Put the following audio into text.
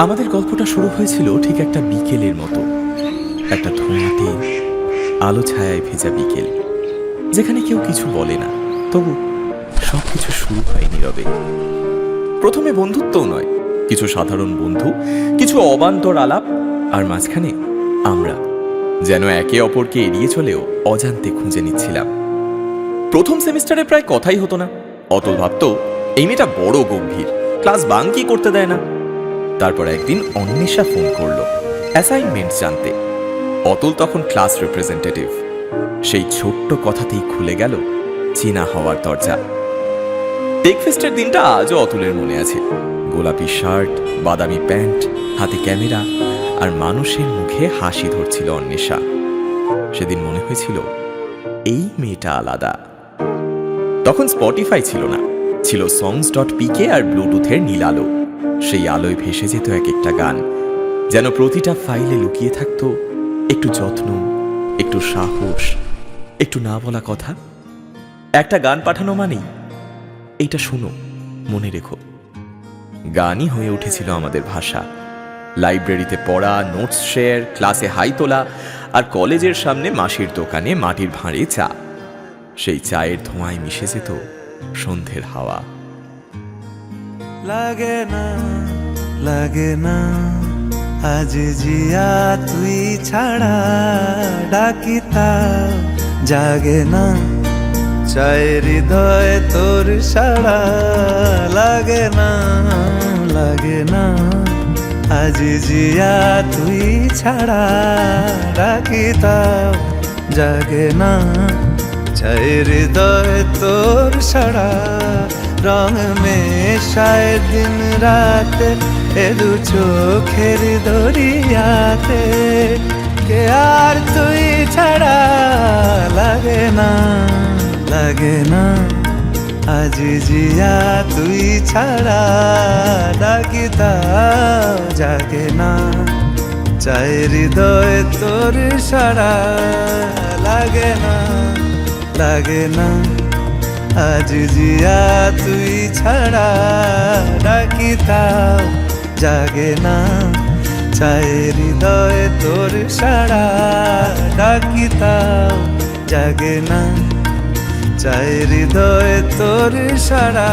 আমাদের গল্পটা শুরু হয়েছিল ঠিক একটা বিকেলের মতো, একটা ধোঁয়াটে আলো ছায়ায় ভেজা বিকেল, যেখানে কেউ কিছু বলে না, তবু সবকিছু শুরু হয় নীরবে। প্রথমে বন্ধুত্বও নয়, কিছু সাধারণ বন্ধু, কিছু অবান্তর আলাপ, আর মাঝখানে আমরা যেন একে অপরকে এড়িয়ে চলেও অজান্তে খুঁজে নিচ্ছিলাম। প্রথম সেমিস্টারে প্রায় কথাই হতো না। অতুল ভাবত এই মেয়েটা বড় গম্ভীর, ক্লাস বাঙ্কই করতে দেয় না। তারপর একদিন অন্বেষা ফোন করলো অ্যাসাইনমেন্ট জানতে। অতুল তখন ক্লাস রিপ্রেজেন্টেটিভ। সেই ছোট্ট কথাতেই খুলে গেল চেনা হওয়ার দরজা। টেকফেস্টের দিনটা আজও অতুলের মনে আছে। গোলাপি শার্ট, বাদামি প্যান্ট, হাতে ক্যামেরা, আর মানুষের মুখে হাসি ধরছিল অন্বেষা। সেদিন মনে হয়েছিল এই মেয়েটা আলাদা। তখন স্পটিফাই ছিল না, ছিল songs.pk আর ব্লুটুথের নীল আলো। সেই আলোয় ভেসে যেত এক একটা গান, যেন প্রতিটা ফাইলে লুকিয়ে থাকতো একটু যত্ন, একটু সাহস, একটু না বলা কথা। একটা গান পাঠানো মানেই এইটা শুনো, মনে রেখো। গানই হয়ে উঠেছিল আমাদের ভাষা। লাইব্রেরিতে পড়া, নোটস শেয়ার, ক্লাসে হাই তোলা, আর কলেজের সামনে মাসির দোকানে মাটির ভাঁড়ে চা। সেই চায়ের ধোঁয়ায় মিশে যেত সন্ধ্যের হাওয়া। লাগে না লাগে না আজ জিয়া তুই ছাড়া, ডাকিতা জাগে না চায়ের হৃদয় তোর সাড়া। লাগে না লাগে না আজ জিয়া তুই ছাড়া, ডাকিতা জাগে না চায়ের হৃদয় তোর সাড়া। রং মেশায় দিন রাতে এ দু চোখের দরিয়াতে, কে আর তুই ছাড়া। লাগে না লাগে না আজ জিয়া তুই ছাড়া, ডাকিতা জাগে না চায়ের হৃদয় তোর সাড়া। লাগে না লাগে না আজ জিয়া তুই ছাড়া, ডাকিতা জাগে না চায়ের হৃদয় তোর সাড়া। ডাকিতা জাগে না চায়ের হৃদয় তোর সাড়া।